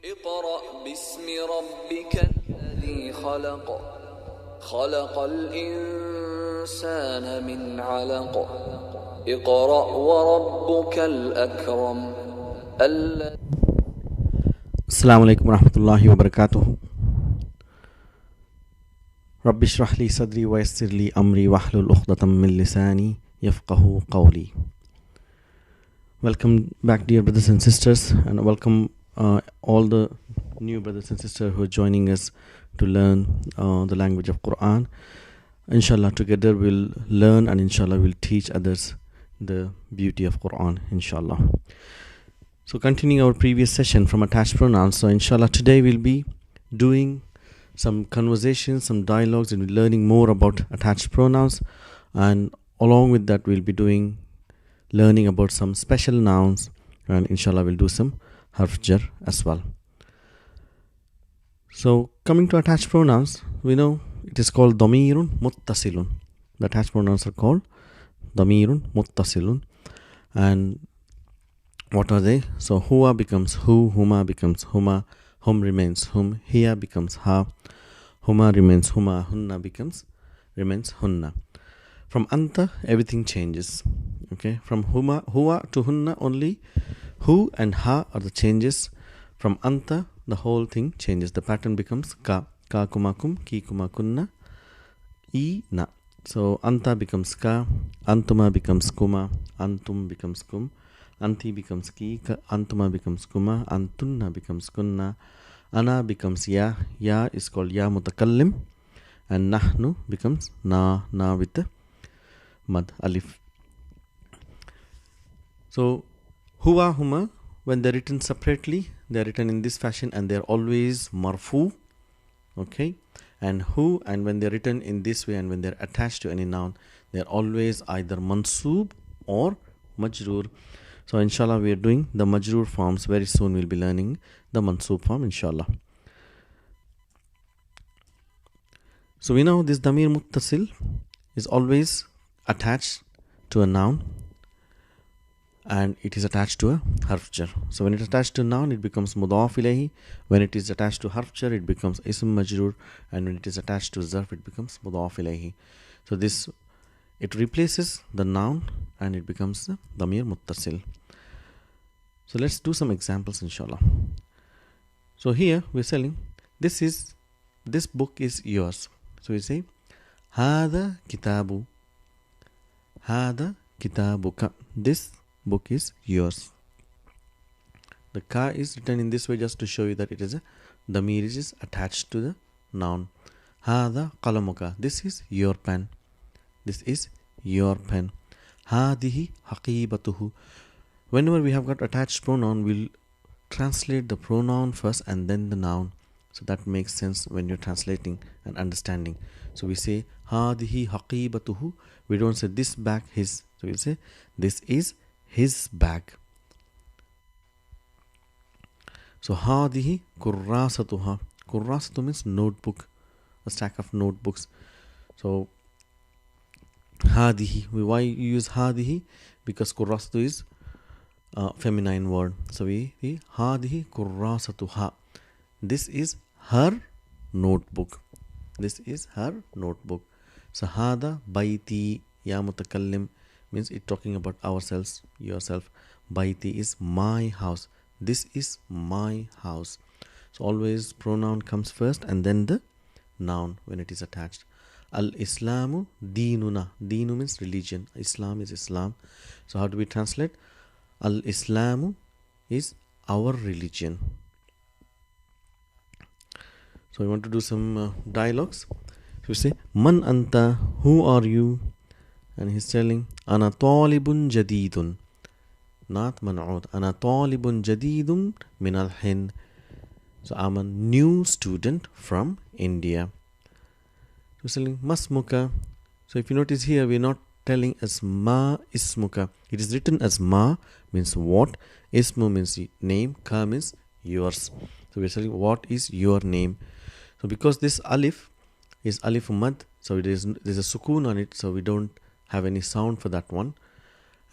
اقرأ باسم ربك الذي خلق خلق الإنسان من علق اقرأ وربك الأكرم Assalamu alaikum warahmatullahi wabarakatuh. Rabbi shrah li sadri wa yassir li amri wahlul uqdatam min lisani yafqahu qawli. Welcome back, dear brothers and sisters, and welcome all the new brothers and sisters who are joining us to learn the language of Quran. Inshallah, together we'll learn, and inshallah we'll teach others the beauty of Quran, inshallah. So continuing our previous session from attached pronouns, so inshallah today we'll be doing some conversations, some dialogues, and learning more about attached pronouns, and along with that we'll be learning about some special nouns, and inshallah we'll do some harf jar as well. So coming to attached pronouns, we know it is called damirun muttasilun. The attached pronouns are called damirun muttasilun, and what are they? So huwa becomes hu, huma becomes huma, hum remains hum, hiya becomes ha, huma remains huma, hunna remains hunna. From anta everything changes. Okay, from huwa to hunna only hu and ha are the changes. From anta the whole thing changes. The pattern becomes ka kumakum, ki kumakunna, I na. So anta becomes ka, antuma becomes kuma, antum becomes kum, anti becomes ki, antuma becomes kuma, antunna becomes kunna, ana becomes ya is called ya mutakallim, and nahnu becomes na with the mad alif. So huwa, huma, when they're written separately, they're written in this fashion and they're always marfu. Okay, and hu, and when they're written in this way and when they're attached to any noun, they're always either mansoob or majroor. So inshallah we are doing the majroor forms. Very soon we'll be learning the mansoob form, inshallah. So we know this damir muttasil is always attached to a noun, and it is attached to a harf jar. So when it is attached to a noun, it becomes mudaf ilayhi. When it is attached to harf jar, it becomes ism majroor, and when it is attached to zarf, it becomes mudaf ilayhi. So this, it replaces the noun and it becomes the damir muttasil. So let's do some examples, inshallah. So here we're saying this book is yours. So we say hada kitabuka. This book is yours. The ka is written in this way just to show you that it is a damir is attached to the noun. Hada qalamuka. This is your pen. This is your pen. Hadihi haqibatuhu. Whenever we have got attached pronoun, we'll translate the pronoun first and then the noun. So that makes sense when you're translating and understanding. So we say hadihi haqibatuhu. We don't say this bag his. So we say this is his bag. So hadihi kurrasatuha. Kurrasatu means notebook, a stack of notebooks. So hadihi, why you use hadihi? Because kurrasatu is a feminine word. So we hadihi kurrasatuha. This is her notebook. This is her notebook. So hada baiti, ya mutakallim, means it talking about ourselves, yourself. Baiti is my house. This is my house. So always pronoun comes first and then the noun when it is attached. Al-Islamu deenuna. Deenu means religion. Islam is Islam. So how do we translate? Al-Islamu is our religion. So we want to do some dialogues. So we say, Man anta, who are you? And he's telling, Ana talibun jadidun. Not man'ud. Ana talibun jadidun min al-Hind. So I'm a new student from India. So he's telling, Masmuka. So if you notice here, we're not telling as ma ismuka. It is written as ma, means what. Ismu means name. Ka means yours. So we're telling, what is your name? So because this alif is alif mad, so there's a sukoon on it, so we don't have any sound for that one.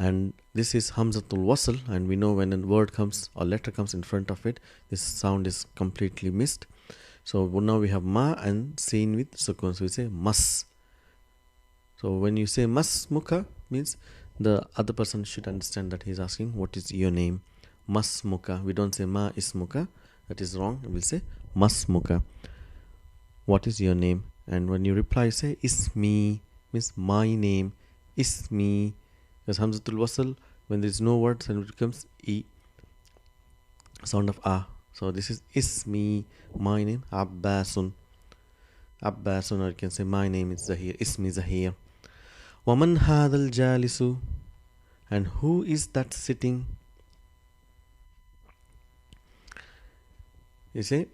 And this is Hamzatul Wasl, and we know when a word comes or letter comes in front of it, this sound is completely missed. So now we have ma and seen with sukun, so we say mas. So when you say mas muka, means the other person should understand that he's asking what is your name. Mas muka. We don't say ma ismuka, that is wrong. We'll say mas muka. What is your name? And when you reply, say ismi, means my name. Ismi. Because Hamzatul Wasl, when there is no words, and it becomes e, sound of a. So this is ismi, my name, Abbasun. Abbasun, or you can say my name is Zahir. Ismi Zahir. Waman hadal jalisu, and who is that sitting? You say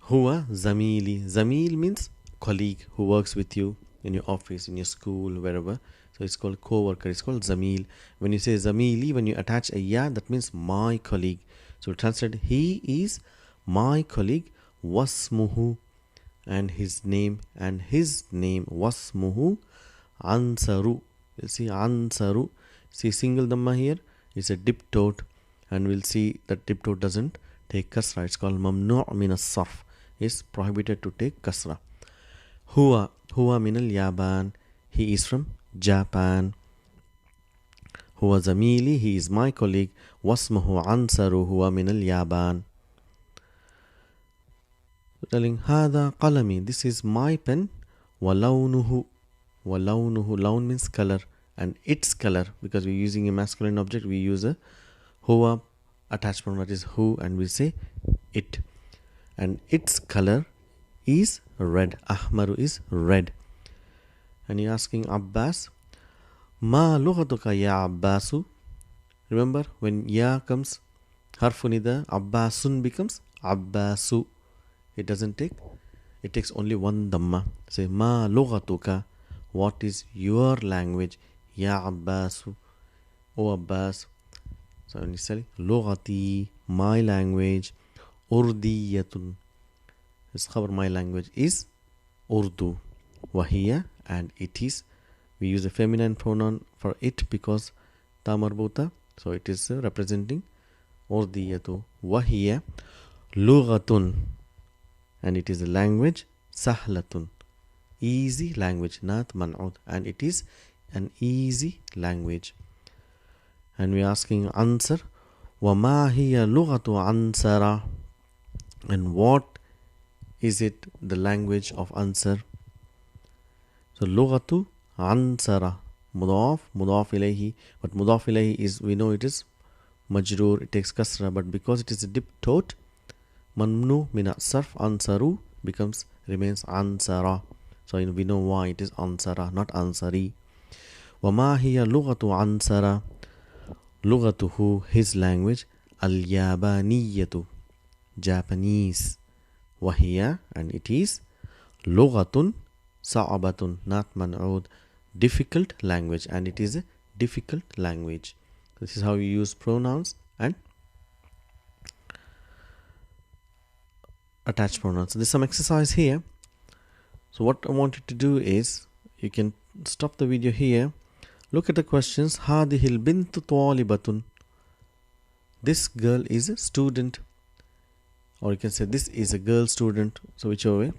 huwa zamili. Zamil means colleague who works with you in your office, in your school, wherever. So it's called co-worker. It's called zamil. When you say zamili, when you attach a ya, that means my colleague. So translate, he is my colleague. Wasmuhu, and his name wasmuhu Ansaru. We'll see Ansaru. See single dhamma here. It's a dip tote, and we'll see that dip tote doesn't take kasra. It's called mamnu' min as-sarf. It's prohibited to take kasra. Huwa min al-Yaban. He is from Japan. Huwa zamili. He is my colleague. Wasmuhu Ansaru. Huwa min al-Yaban. Telling hada qalami. This is my pen. Walawnuhu. Walawnuhu. Lawn means color, and its color, because we're using a masculine object, we use a huwa attached pronoun, that is who, and we say it. And its color is red. Ahmaru is red. And you're asking Abbas, ma lughatuka ya Abbasu. Remember, when ya comes, harfunida, Abbasun becomes Abbasu. It doesn't take, it takes only one dhamma. Say ma lughatuka. What is your language? Ya Abbasu. O Abbas. So when you say lughati, my language, urdiyatun. This khabar, my language is Urdu. Wahiya, and it is. We use a feminine pronoun for it because ta marbuta. So it is representing urdiyatu. Wahiya lughatun, and it is a language sahlatun. Easy language, not man'ud, and it is an easy language. And we are asking answer, وَمَا هِيَ لُغَةُ عَنْسَرَ, and what is it, the language of Ansar? So لُغَةُ عَنْسَرَ, mudaf ilayhi, but mudaf ilayhi is, we know it is majroor, it takes kasra, but because it is a dip tote, mamnu min as-sarf, ansaru remains ansara. So we know why it is ansara, not ansari. وَمَا هِيَ لُغَةُ عَنْسَرَ, لُغَتُهُ, his language, al-yabaniyatu, Japanese. وَهِيَ, and it is لُغَةٌ صَعْبَةٌ, not man'ud, difficult language, and it is a difficult language. This is how you use pronouns and attached pronouns. So there's some exercise here. So what I want you to do is, you can stop the video here, look at the questions. هذه البنت طالبة, this girl is a student, or you can say this is a girl student, so whichever way.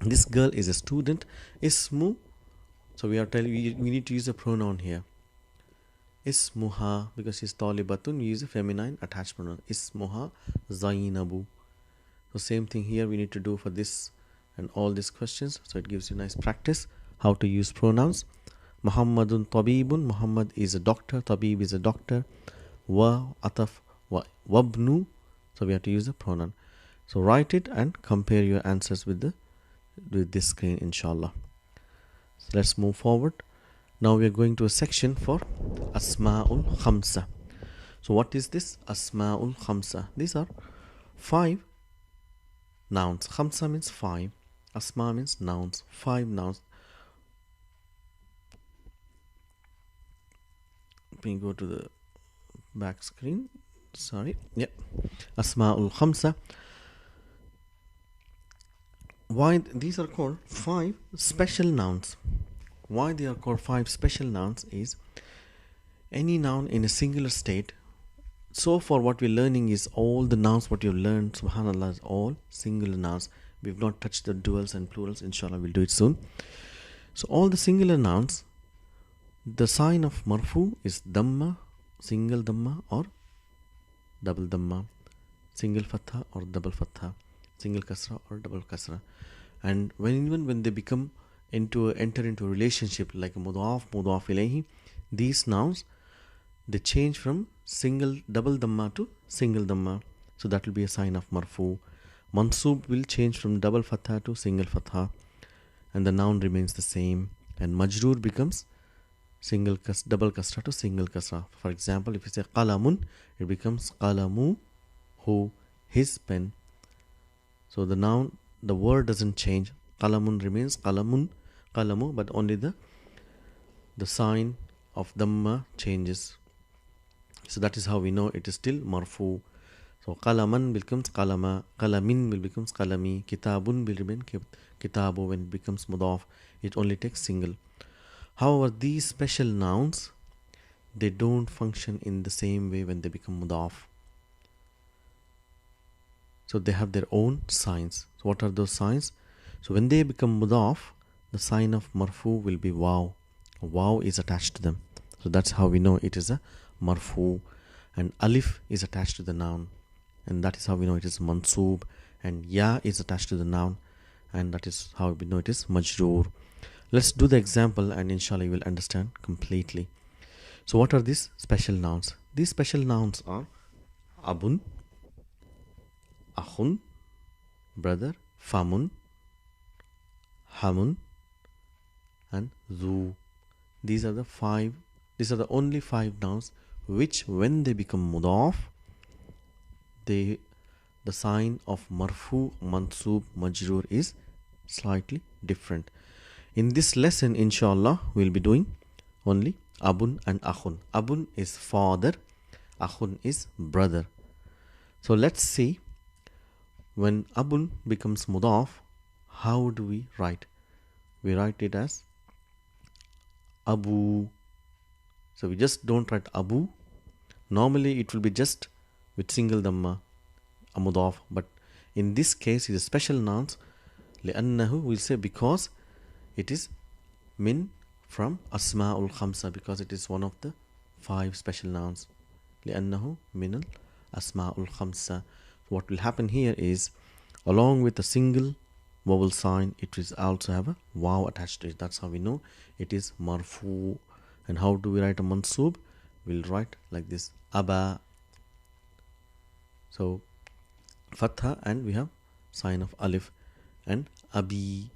This girl is a student. Ismu, so we are telling we need to use a pronoun here. Ismuha, because she's talibatun, we use a feminine attached pronoun. Ismuha Zainabu. So same thing here we need to do for this and all these questions. So it gives you nice practice how to use pronouns. Muhammadun tabibun, Muhammad is a doctor, tabib is a doctor. Wa ataf wa wabnu, so we have to use a pronoun. So write it and compare your answers with this screen, inshallah. So let's move forward. Now we are going to a section for Asma'ul Khamsa. So what is this Asma'ul Khamsa? These are 5 nouns. Khamsa means 5. Asma means nouns. 5 nouns. Let me go to the back screen. Sorry. Yeah. Asma'ul Khamsa. Why these are called 5 special nouns? Why they are called 5 special nouns is, any noun in a singular state. So far what we're learning is all the nouns what you've learned, subhanallah, is all singular nouns. We've not touched the duals and plurals. Inshallah we'll do it soon. So all the singular nouns, the sign of marfu is dhamma, single dhamma or double dhamma, single fatha or double fatha, single kasra or double kasra. And even when they enter into a relationship like a mudaf ilayhi, these nouns, they change from double dhamma to single dhamma. So that will be a sign of marfu. Mansub will change from double fatha to single fatha, and the noun remains the same. And majroor becomes double kasra to single kasra. For example, if you say qalamun, it becomes qalamu, who, his pen. So the word doesn't change. Qalamun remains qalamun, qalamu, but only the sign of dhamma changes. So that is how we know it is still marfu. So qalaman becomes qalama, qalamin will becomes qalami, kitabun will remain kitabu. When it becomes mudaf, it only takes single. However, these special nouns, they don't function in the same way when they become mudaf. So they have their own signs. So what are those signs? So when they become mudaf, the sign of marfu will be waw. Waw is attached to them. So that's how we know it is a marfu. And alif is attached to the noun, and that is how we know it is mansub. And ya is attached to the noun, and that is how we know it is majroor. Let's do the example, and inshallah you will understand completely. So what are these special nouns? These special nouns are abun, akhun, brother, famun, hamun, and zu. These are the only 5 nouns which, when they become mudaf, the sign of marfu, mansub, majroor is slightly different. In this lesson, inshallah, we'll be doing only abun and akhun. Abun is father, akhun is brother. So let's see, when abun becomes mudaf, how do we write? We write it as abu. So we just don't write abu. Normally it will be just with single dhamma, a mudaf. But in this case, it is special nouns. لأنه, we'll say because it is from Ismaul Khamsa, because it is one of the 5 special nouns. لأنه من الأسماء الخمسة. What will happen here is, along with a single vowel sign, it will also have a waw attached to it. That's how we know it is marfu. And how do we write a mansub? We'll write like this, aba. So fatha, and we have sign of alif. And abi.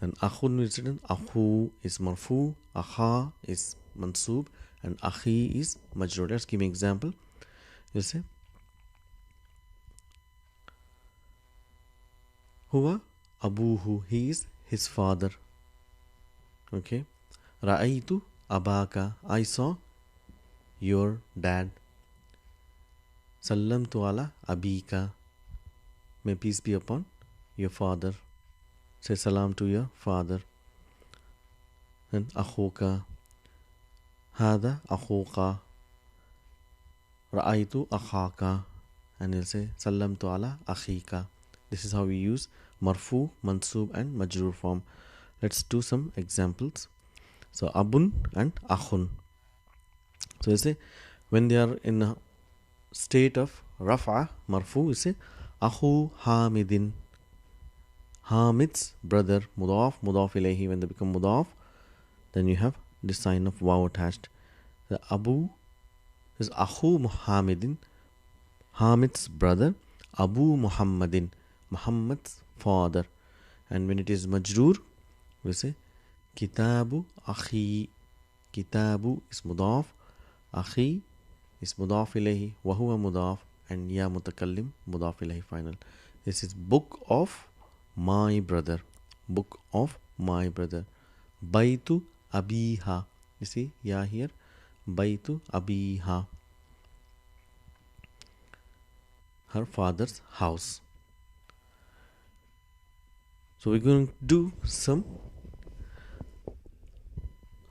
And akhun is written, akhu is marfu, akha is mansub, and akhi is majroor. Let's give me an example. You say huwa abuhu, he is his father. Okay. Ra'aytu abaka, I saw your dad. Sallamtu ala abika, may peace be upon your father. Say salam to your father. And akhuka, hada akhuka. Ra'aytu akhaka, and you'll say sallamtu ala akhika. This is how we use marfu, mansub, and majroor form. Let's do some examples. So abun and akhun. So you say, when they are in a state of raf'a, marfu, you say akhu hamidin, Hamid's brother, mudaf, mudaf ilayhi. When they become mudaf, then you have this sign of waw attached. The abu is akhu Muhammadin, Hamid's brother, Abu Muhammadin, Muhammad's father. And when it is majroor, we say kitabu akhi. Kitabu is mudaf, akhi is mudaf ilayhi, wa huwa mudaf, and ya mutakallim mudaf ilayhi final. This is book of my brother. Book of my brother. Baitu abiha. You see, ya here. Baitu abiha. Her father's house. So we're going to do some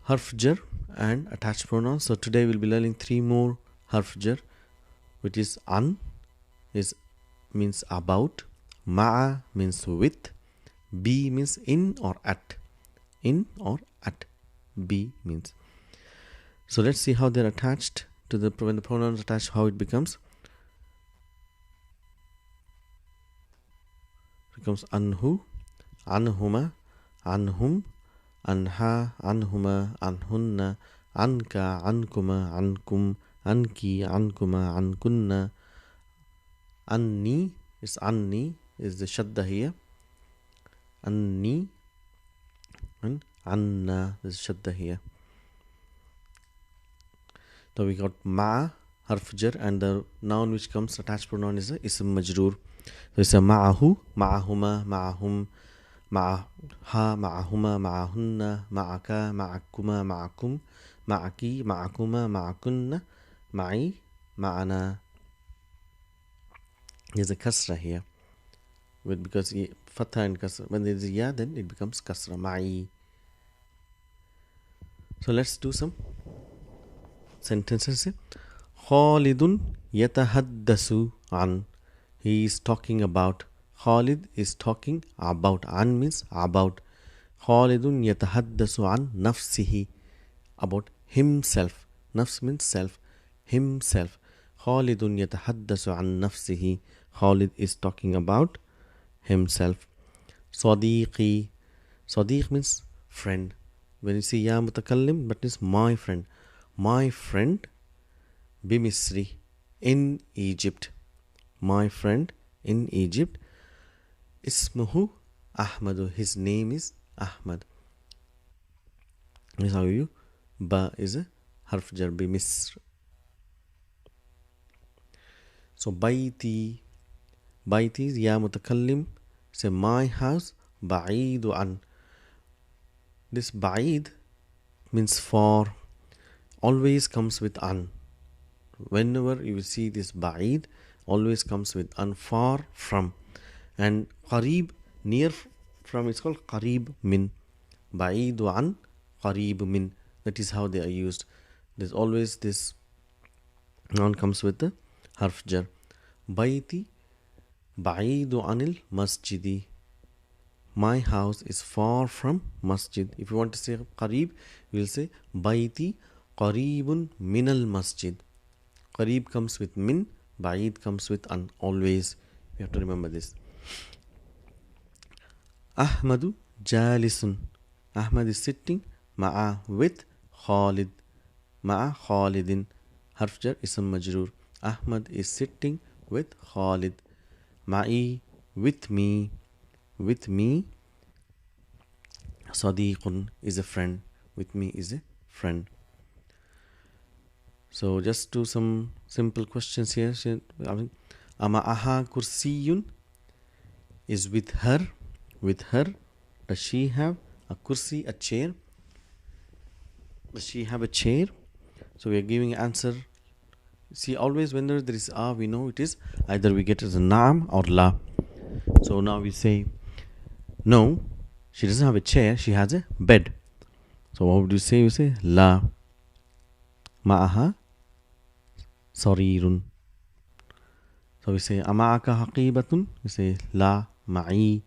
harf jar and attached pronouns. So today we'll be learning 3 more harf jar, which is an means about, ma'a means with, bi means in or at. In or at. Bi means. So let's see how they're attached to when the pronouns attached, how it becomes. Becomes anhu, anhuma, anhum, anha, anhuma, anhunna, anka, ankuma, ankum, anki, ankuma, ankunna. Anni is the shadda here. Anni and anna is shadda here. So we got ma harf jar, and the noun which comes attached pronoun is a ism majroor. So it's a ma'ahu, ma'ahuma, ma'ahum, ma'aha, ma'ahuma, ma'ahunna, ma'aka, ma'akuma, ma'akum, ma'aki, ma'akuma, ma'akunna, ma'i, ma'ana. There's a kasra here, because fatha and kasra. When there is a ya, then it becomes kasra, ma'i. So let's do some sentences. Khalidun yatahaddasu an. He is talking about. Khalid is talking about. An means about. Khalidun yatahaddasu an nafsihi. About himself. Nafs means self. Himself. Khalidun yatahaddasu an nafsihi. Khalid is talking about himself. Sadiqi. Sadiq means friend. When you say ya mutakallim, that is my friend. My friend bimisri, in Egypt. My friend in Egypt. Ismuhu Ahmadu. His name is Ahmad. This is how you. Ba is a harf jar bimisr. So baiti. Baiti is ya mutakallim. Say my house. Ba'idu an. This ba'id means far. Always comes with an. Whenever you will see this ba'id, always comes with an, far from. And qareeb, near from, it's called qareeb min. Ba'idu an, qareeb min. That is how they are used. There's always this noun comes with the harf jar. Baiti ba'idu anil masjidi. My house is far from masjid. If you want to say qareeb, you will say baiti qareebun minal masjid. Qareeb comes with min, ba'id comes with an. Always you have to remember this. Ahmadu jalisun. Ahmad is sitting ma'a, with Khalid. Ma'a Khalidin. Harf jar ism majroor. Ahmad is sitting with Khalid. Ma'i, with me. With me. Sadiqun is a friend. With me is a friend. So just do some simple questions here. Ama aha kursiyun is with her. With her. Does she have a kursi, a chair? Does she have a chair? So we are giving answer. See, always whenever there is a, we know it is either we get as a naam or la. So now we say, no, she doesn't have a chair, she has a bed. So what would you say? You say la. Ma'aha sarirun. So we say ama'aka haqibatun. We say la ma'i.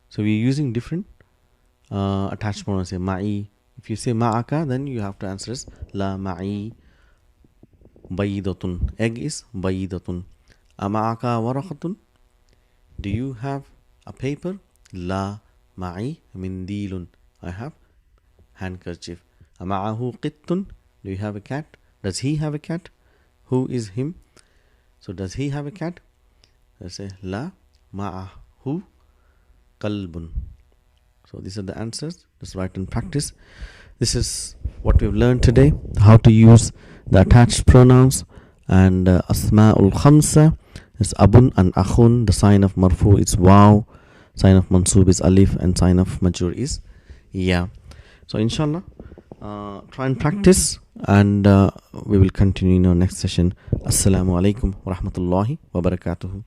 So we're using different attached pronouns. Say ma'i. If you say ma'aka, then you have to answer as la ma'i baydatun. Egg is baydatun. Ama'aka waraqatun. Do you have a paper? La ma'i mindilun. I have handkerchief. Ama'ahu qittun. Do you have a cat? Does he have a cat? Who is him? So does he have a cat? I say la ma'ahu kalbun. So these are the answers. Just write and practice. This is what we've learned today. How to use the attached pronouns and Ismaul Khamsa. It's abun and akhun. The sign of marfu is waw. Sign of mansub is alif. And sign of majrur is ya. So inshallah, try and practice, and we will continue in our next session. Assalamu alaikum wa rahmatullahi wa barakatuhu.